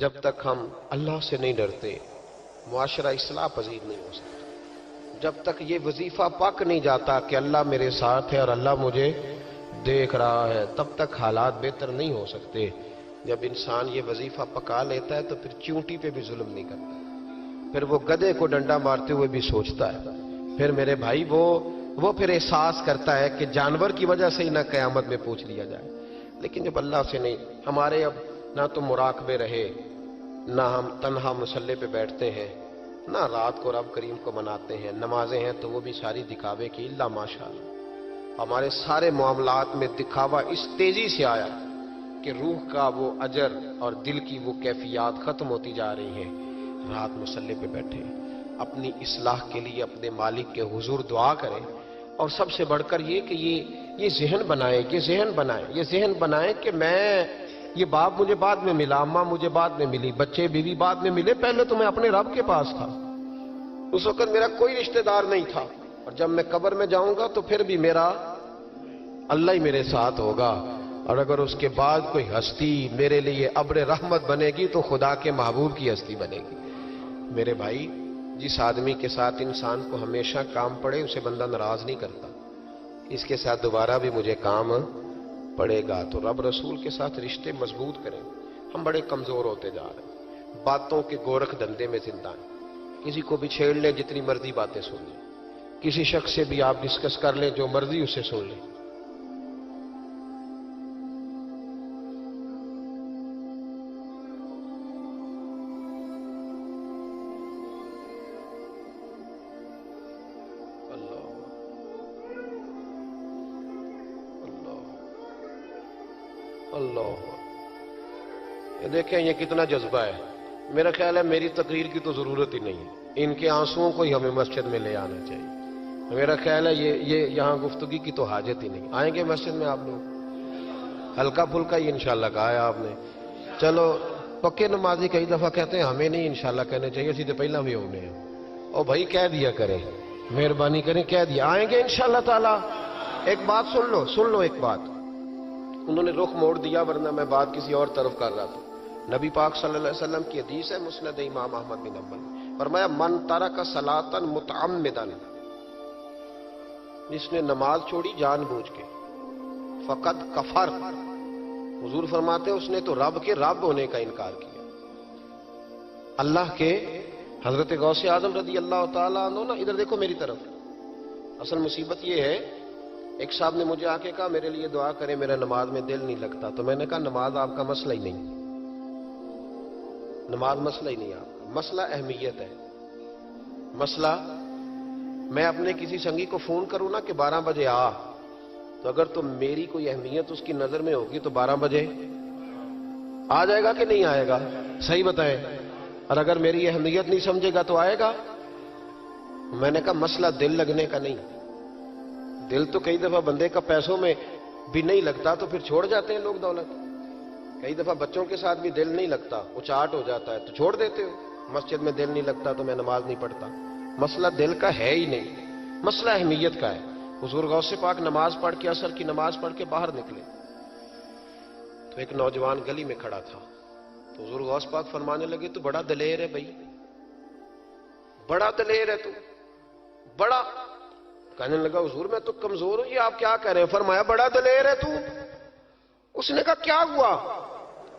جب تک ہم اللہ سے نہیں ڈرتے معاشرہ اصلاح پذیر نہیں ہو سکتا. جب تک یہ وظیفہ پک نہیں جاتا کہ اللہ میرے ساتھ ہے اور اللہ مجھے دیکھ رہا ہے، تب تک حالات بہتر نہیں ہو سکتے. جب انسان یہ وظیفہ پکا لیتا ہے تو پھر چونٹی پہ بھی ظلم نہیں کرتا، پھر وہ گدھے کو ڈنڈا مارتے ہوئے بھی سوچتا ہے. پھر میرے بھائی وہ پھر احساس کرتا ہے کہ جانور کی وجہ سے ہی نہ قیامت میں پوچھ لیا جائے. لیکن جب اللہ سے نہیں، ہمارے اب نہ تو مراقبے رہے، نہ ہم تنہا مصلی پہ بیٹھتے ہیں، نہ رات کو رب کریم کو مناتے ہیں. نمازیں ہیں تو وہ بھی ساری دکھاوے کی، اللہ ماشاءاللہ. ہمارے سارے معاملات میں دکھاوا اس تیزی سے آیا کہ روح کا وہ اجر اور دل کی وہ کیفیات ختم ہوتی جا رہی ہیں. رات مصلی پہ بیٹھے اپنی اصلاح کے لیے اپنے مالک کے حضور دعا کریں، اور سب سے بڑھ کر یہ کہ یہ ذہن بنائیں کہ میں، یہ باپ مجھے بعد میں ملا، اماں مجھے بعد میں ملی، بچے بیوی بعد میں ملے، پہلے تو میں اپنے رب کے پاس تھا. اس وقت میرا کوئی رشتہ دار نہیں تھا، اور جب میں قبر میں جاؤں گا تو پھر بھی میرا اللہ ہی میرے ساتھ ہوگا. اور اگر اس کے بعد کوئی ہستی میرے لیے ابر رحمت بنے گی تو خدا کے محبوب کی ہستی بنے گی. میرے بھائی، جس آدمی کے ساتھ انسان کو ہمیشہ کام پڑے اسے بندہ ناراض نہیں کرتا. اس کے ساتھ دوبارہ بھی مجھے کام پڑے گا. تو رب رسول کے ساتھ رشتے مضبوط کریں. ہم بڑے کمزور ہوتے جا رہے ہیں، باتوں کے گورکھ دھندے میں زندہ ہیں. کسی کو بھی چھیڑ لیں، جتنی مرضی باتیں سن لیں، کسی شخص سے بھی آپ ڈسکس کر لیں، جو مرضی اسے سن لیں. اللہ، یہ دیکھیں یہ کتنا جذبہ ہے. میرا خیال ہے میری تقریر کی تو ضرورت ہی نہیں ہے، ان کے آنسوؤں کو ہی ہمیں مسجد میں لے آنا چاہیے. میرا خیال ہے یہ یہاں گفتگی کی تو حاجت ہی نہیں. آئیں گے مسجد میں آپ لوگ؟ ہلکا پھلکا ہی انشاءاللہ کہا ہے آپ نے. چلو، پکے نمازی کئی دفعہ کہتے ہیں ہمیں نہیں انشاءاللہ کہنے چاہیے، سیدھے پہلا بھی ہونے ہیں. اور بھائی کہہ دیا کریں، مہربانی کریں کہہ دیا. آئیں گے انشاءاللہ تعالی. ایک بات سن لو ایک بات. انہوں نے رخ موڑ دیا، ورنہ میں بات کسی اور طرف کر رہا تھا. نبی پاک صلی اللہ علیہ وسلم کی حدیث ہے، مسند امام احمد بن حنبل، فرمایا من ترک صلاۃ متعمدا، جس نے نماز چھوڑی جان بوجھ کے، فقط کفر، حضور فرماتے ہیں اس نے تو رب کے رب ہونے کا انکار کیا. اللہ کے حضرت غوث اعظم رضی اللہ تعالیٰ عنہ نا، ادھر دیکھو میری طرف. اصل مصیبت یہ ہے، ایک صاحب نے مجھے آ کے کہا میرے لیے دعا کریں، میرا نماز میں دل نہیں لگتا. تو میں نے کہا نماز آپ کا مسئلہ ہی نہیں، نماز مسئلہ ہی نہیں آپ کا، مسئلہ اہمیت ہے. مسئلہ میں اپنے کسی سنگی کو فون کروں نا کہ 12 بجے آ، تو اگر تو میری کوئی اہمیت اس کی نظر میں ہوگی تو 12 بجے آ جائے گا کہ نہیں آئے گا؟ صحیح بتائیں. اور اگر میری اہمیت نہیں سمجھے گا تو آئے گا؟ میں نے کہا مسئلہ دل لگنے کا نہیں. دل تو کئی دفعہ بندے کا پیسوں میں بھی نہیں لگتا تو پھر چھوڑ جاتے ہیں لوگ دولت. کئی دفعہ بچوں کے ساتھ بھی دل نہیں لگتا، وہ چاٹ ہو جاتا ہے تو چھوڑ دیتے ہو. مسجد میں دل نہیں لگتا تو میں نماز نہیں پڑھتا. مسئلہ دل کا ہے ہی نہیں، مسئلہ اہمیت کا ہے. حضور غوث پاک نماز پڑھ کے، عصر کی نماز پڑھ کے باہر نکلے تو ایک نوجوان گلی میں کھڑا تھا. تو حضور غوث پاک فرمانے لگے تو بڑا دلیر ہے بھائی، بڑا دلیر ہے تو، بڑا. کہنے لگا حضور میں تو کمزور ہوں، یہ آپ کیا کہہ رہے ہیں؟ فرمایا بڑا دلیر ہے تو. اس نے کہا کیا ہوا؟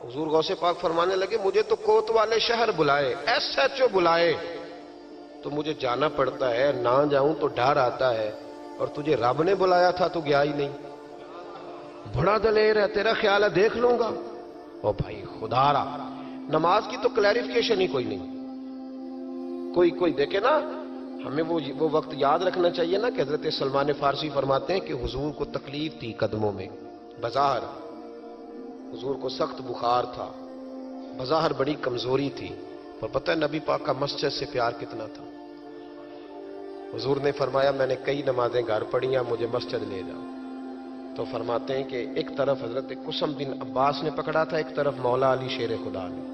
حضور غوث پاک فرمانے لگے مجھے تو کوت والے شہر بلائے، SHO بلائے تو مجھے جانا پڑتا ہے، نہ جاؤں تو ڈر آتا ہے، اور تجھے رب نے بلایا تھا تو گیا ہی نہیں. بڑا دلیر ہے، تیرا خیال ہے دیکھ لوں گا. او بھائی خدا را، نماز کی تو کلیریفیکیشن ہی کوئی نہیں. کوئی دیکھے نا، ہمیں وہ وقت یاد رکھنا چاہیے نا کہ حضرت سلمان فارسی فرماتے ہیں کہ حضور کو تکلیف تھی قدموں میں، بظاہر حضور کو سخت بخار تھا، بظاہر بڑی کمزوری تھی، اور پتہ ہے نبی پاک کا مسجد سے پیار کتنا تھا. حضور نے فرمایا میں نے کئی نمازیں گھر پڑھی ہیں، مجھے مسجد لے جاؤ. تو فرماتے ہیں کہ ایک طرف حضرت قسم بن عباس نے پکڑا تھا، ایک طرف مولا علی شیر خدا نے،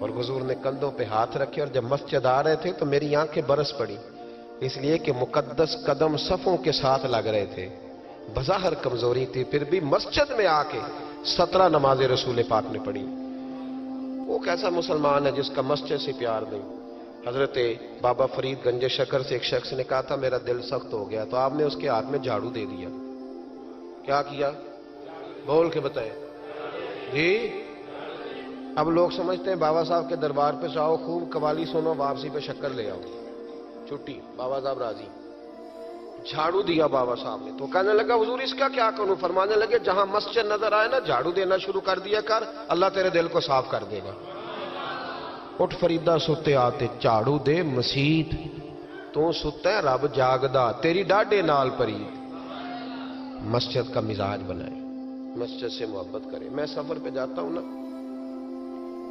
اور حضور نے کندھوں پہ ہاتھ رکھے، اور جب مسجد آ رہے تھے تو میری آنکھیں برس پڑی، اس لیے کہ مقدس قدم صفوں کے ساتھ لگ رہے تھے. بظاہر کمزوری تھی، پھر بھی مسجد میں آ کے 17 نمازیں رسول پاک نے پڑھی. وہ کیسا مسلمان ہے جس کا مسجد سے پیار نہیں؟ حضرت بابا فرید گنج شکر سے ایک شخص نے کہا تھا میرا دل سخت ہو گیا، تو آپ نے اس کے ہاتھ میں جھاڑو دے دیا۔ کیا کیا؟ بول کے بتائے جی۔ اب لوگ سمجھتے ہیں بابا صاحب کے دربار پہ جاؤ، خوب قوالی سنو، واپسی پہ شکر لے آؤ، چھٹی، بابا صاحب راضی۔ جھاڑو دیا بابا صاحب نے، تو کہنے لگا حضور اس کا کیا کروں؟ فرمانے لگے جہاں مسجد نظر آئے نا جھاڑو دینا شروع کر دیا کر، اللہ تیرے دل کو صاف کر دے گا۔ اٹھ فریدا ستے آتے جھاڑو دے مسیت، تو ستا ہے رب جاگدا تیری ڈاڈے نال پرید۔ مسجد کا مزاج بنائے، مسجد سے محبت کرے۔ میں سفر پہ جاتا ہوں نا،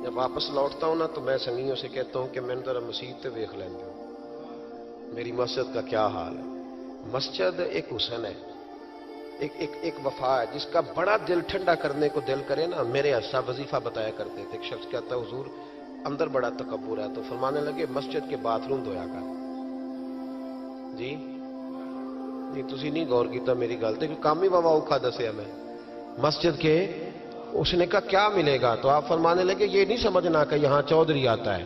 جب واپس لوٹتا ہوں نا تو میں سنگیوں سے کہتا ہوں کہ میں نے ذرا مسجد تے دیکھ لیں گے میری مسجد کا کیا حال ہے۔ مسجد ایک حسن ہے، ایک وفا ہے جس کا بڑا دل ٹھنڈا کرنے کو دل کرے نا۔ میرے حصہ وظیفہ بتایا کرتے تھے، ایک شخص کہتا ہے حضور اندر بڑا تکبر ہے، تو فرمانے لگے مسجد کے باتھ روم دھویا کر۔ جی نہیں تسی نہیں غور کیتا میری گل تے، کام ہی بابا اوکھا دسیا میں مسجد کے۔ اس نے کہا کیا ملے گا؟ تو آپ فرمانے لگے یہ نہیں سمجھنا کہ یہاں چودھری آتا ہے،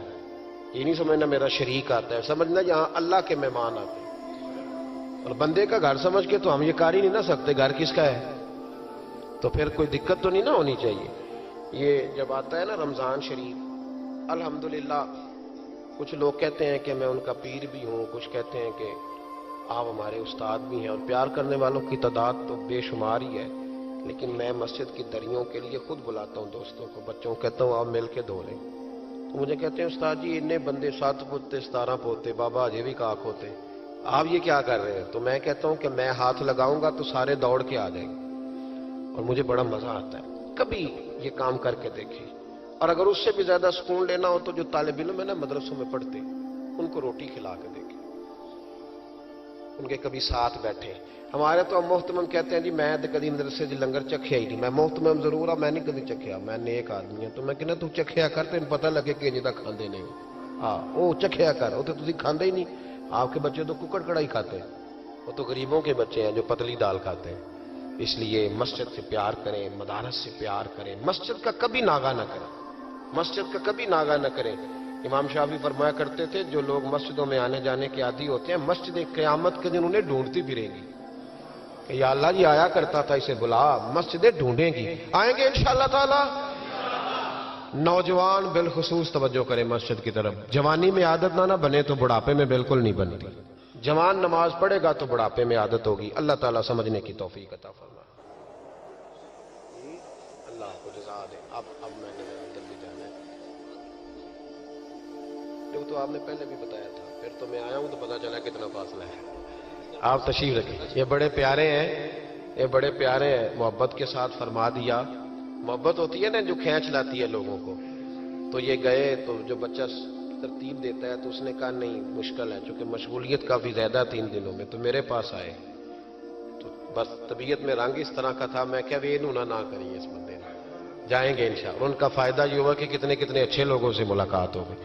یہ نہیں سمجھنا میرا شریک آتا ہے، سمجھنا یہاں اللہ کے مہمان آتے ہیں۔ اور بندے کا گھر سمجھ کے تو ہم یہ کر ہی نہیں نہ سکتے گھر کس کا ہے، تو پھر کوئی دقت تو نہیں نہ ہونی چاہیے۔ یہ جب آتا ہے نا رمضان شریف، الحمدللہ کچھ لوگ کہتے ہیں کہ میں ان کا پیر بھی ہوں، کچھ کہتے ہیں کہ آپ ہمارے استاد بھی ہیں، اور پیار کرنے والوں کی تعداد تو بے شمار ہی ہے، لیکن میں مسجد کی دریوں کے لیے خود بلاتا ہوں دوستوں کو، بچوں کو کہتا ہوں آپ مل کے دھو لیں۔ تو مجھے کہتے ہیں استاد جی اتنے بندے 7 پوتے 17 پوتے بابا اجے بھی کاک ہوتے، آپ یہ کیا کر رہے ہیں؟ تو میں کہتا ہوں کہ میں ہاتھ لگاؤں گا تو سارے دوڑ کے آ جائیں گے، اور مجھے بڑا مزہ آتا ہے۔ کبھی یہ کام کر کے دیکھیں، اور اگر اس سے بھی زیادہ سکون لینا ہو تو جو طالب علم ہے نا مدرسوں میں پڑھتے ان کو روٹی کھلا کے دیکھیں، ان کے کبھی ساتھ بیٹھے۔ ہمارے تو محتمم کہتے ہیں جی میں تو کدی مدرسے جی لنگر چکھیا ہی نہیں، میں محتمم ضرور ہوں میں نہیں کدی چکھیا، میں نیک آدمی ہوں۔ تو میں کہنا تو چکھیا کر تین پتہ لگے کہ جی تک کھاندے نہیں، ہاں وہ چکھیا کر، وہ تو تسی کھاندے ہی نہیں۔ آپ کے بچے تو ککڑ کڑائی کھاتے ہیں، وہ تو غریبوں کے بچے ہیں جو پتلی دال کھاتے ہیں۔ اس لیے مسجد سے پیار کریں، مدارس سے پیار کریں، مسجد کا کبھی ناغہ نہ کریں، مسجد کا کبھی ناغہ نہ کریں۔ امام شافعی فرمایا کرتے تھے جو لوگ مسجدوں میں آنے جانے کے عادی ہوتے ہیں مسجد قیامت کے دن انہیں ڈھونڈتی پھریں گی کہ یا اللہ جی آیا کرتا تھا اسے بلا، مسجدیں ڈھونڈیں گی، آئیں گے انشاءاللہ تعالی۔ نوجوان بالخصوص توجہ کریں مسجد کی طرف، جوانی میں عادت نہ بنے تو بڑھاپے میں بالکل نہیں بنتی۔ جوان نماز پڑھے گا تو بڑھاپے میں عادت ہوگی۔ اللہ تعالیٰ سمجھنے کی توفیق عطا فرمائے۔ اللہ کو جزا دے۔ اب میں نے اندر بھی جانا ہے، جو تو آپ نے پہلے بھی بتایا تھا، پھر تو میں آیا ہوں تو پتا چلا کتنا فاصلہ ہے۔ آپ تشریف رکھیں، یہ بڑے پیارے ہیں، یہ بڑے پیارے ہیں، محبت کے ساتھ فرما دیا۔ محبت ہوتی ہے نا جو کھینچ لاتی ہے لوگوں کو۔ تو یہ گئے تو جو بچہ ترتیب دیتا ہے تو اس نے کہا نہیں مشکل ہے، چونکہ مشغولیت کافی زیادہ 3 دنوں میں، تو میرے پاس آئے، تو بس طبیعت میں رنگ اس طرح کا تھا، میں کیا وہ انہوں نہ کریں اس بندے نے، جائیں گے انشاءاللہ۔ ان کا فائدہ یہ ہوا کہ کتنے کتنے اچھے لوگوں سے ملاقات ہو گئی،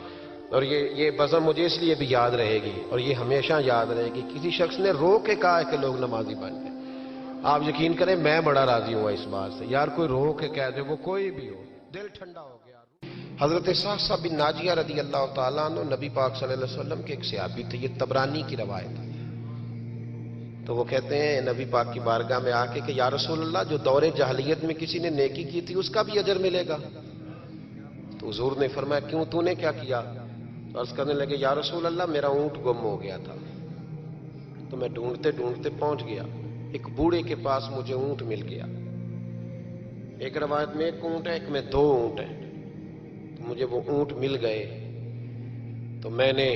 اور یہ بزم مجھے اس لیے بھی یاد رہے گی، اور یہ ہمیشہ یاد رہے گی۔ کسی شخص نے رو کے کہا ہے کہ لوگ نمازی بن جائیں، آپ یقین کریں میں بڑا راضی ہوا اس بات سے، یار کوئی رو کے کہہ دے، وہ کوئی بھی ہو، دل ٹھنڈا ہو گیا۔ حضرت صاحب بن ناجیہ رضی اللہ تعالیٰ عنہ نبی پاک صلی اللہ علیہ وسلم کے ایک صحابی تھے، یہ طبرانی کی روایت ہے۔ تو وہ کہتے ہیں نبی پاک کی بارگاہ میں آ کے کہ یا رسول اللہ جو دور جاہلیت میں کسی نے نیکی کی تھی اس کا بھی اجر ملے گا؟ تو حضور نے فرمایا کیوں، تو نے کیا کیا؟ تو عرض کرنے لگے یا رسول اللہ میرا اونٹ گم ہو گیا تھا، تو میں ڈھونڈتے ڈھونڈتے پہنچ گیا، ایک بوڑھے کے پاس مجھے اونٹ مل گیا۔ ایک روایت میں 1 اونٹ ہے، ایک میں 2 اونٹ ہیں، تو مجھے وہ اونٹ مل گئے۔ تو میں نے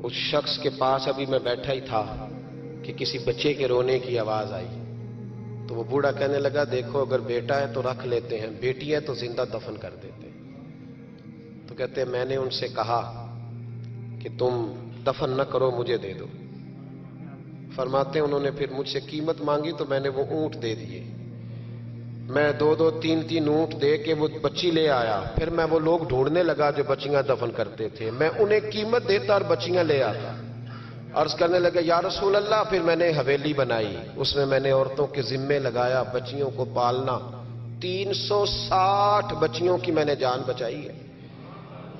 اس شخص کے پاس، ابھی میں بیٹھا ہی تھا کہ کسی بچے کے رونے کی آواز آئی، تو وہ بوڑھا کہنے لگا دیکھو اگر بیٹا ہے تو رکھ لیتے ہیں، بیٹی ہے تو زندہ دفن کر دیتے ہیں۔ تو کہتے ہیں میں نے ان سے کہا کہ تم دفن نہ کرو مجھے دے دو۔ فرماتے ہیں انہوں نے پھر مجھ سے قیمت مانگی تو میں نے وہ اونٹ دے دیے، میں 2 3 اونٹ دے کے وہ بچی لے آیا، پھر میں وہ لوگ ڈھونڈنے لگا جو بچیاں دفن کرتے تھے، میں انہیں قیمت دیتا اور بچیاں لے آتا۔ عرض کرنے لگے یا رسول اللہ پھر میں نے حویلی بنائی، اس میں میں نے عورتوں کے ذمے لگایا بچیوں کو پالنا، 360 بچیوں کی میں نے جان بچائی ہے۔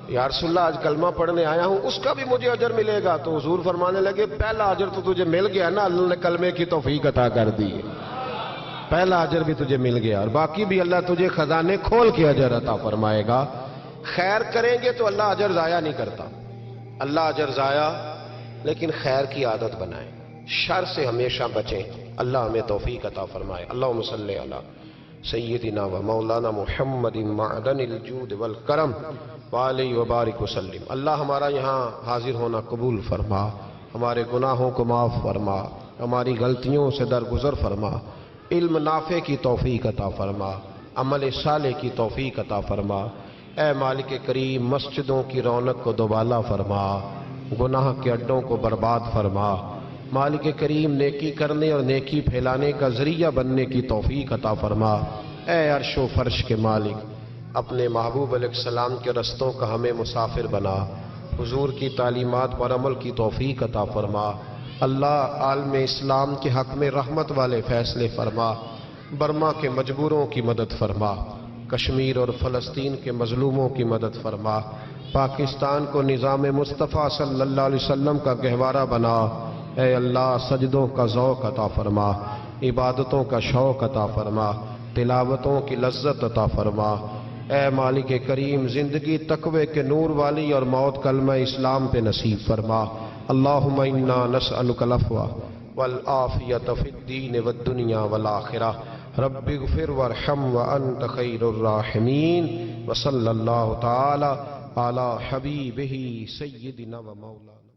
یا رسول اللہ آج کلمہ پڑھنے آیا ہوں، اس کا بھی مجھے اجر ملے گا؟ تو حضور فرمانے لگے پہلا اجر تو تجھے مل گیا نا، اللہ نے کلمے کی توفیق عطا کر دی ہے، پہلا اجر بھی تجھے مل گیا، اور باقی بھی اللہ تجھے خزانے کھول کے اجر عطا فرمائے گا۔ خیر کریں گے تو اللہ اجر ضائع نہیں کرتا، اللہ اجر ضائع، لیکن خیر کی عادت بنائیں، شر سے ہمیشہ بچیں۔ اللہ ہمیں توفیق عطا فرمائے۔ اللہم صلی علی سیدنا و مولانا محمد معدن الجود والکرم وعلیہ وبارک وسلم۔ اللہ ہمارا یہاں حاضر ہونا قبول فرما، ہمارے گناہوں کو معاف فرما، ہماری غلطیوں سے درگزر فرما، علم نافع کی توفیق عطا فرما، عمل صالح کی توفیق عطا فرما۔ اے مالک کریم، مسجدوں کی رونق کو دوبالا فرما، گناہ کے اڈوں کو برباد فرما۔ مالک کریم، نیکی کرنے اور نیکی پھیلانے کا ذریعہ بننے کی توفیق عطا فرما۔ اے عرش و فرش کے مالک، اپنے محبوب علیہ السلام کے رستوں کا ہمیں مسافر بنا، حضور کی تعلیمات پر عمل کی توفیق عطا فرما۔ اللہ عالم اسلام کے حق میں رحمت والے فیصلے فرما، برما کے مجبوروں کی مدد فرما، کشمیر اور فلسطین کے مظلوموں کی مدد فرما، پاکستان کو نظام مصطفیٰ صلی اللہ علیہ وسلم کا گہوارہ بنا۔ اے اللہ، سجدوں کا ذوق عطا فرما، عبادتوں کا شوق عطا فرما، تلاوتوں کی لذت عطا فرما۔ اے مالک کریم، زندگی تقوی کے نور والی اور موت کلمہ اسلام پہ نصیب فرما۔ اللہم انا نسألک العفو والعافیۃ فی الدین والدنیا والآخرہ۔ رب اغفر وارحم وانت خیر الراحمین، وصلی اللہ تعالی علی حبیبہ سیدنا و مولانا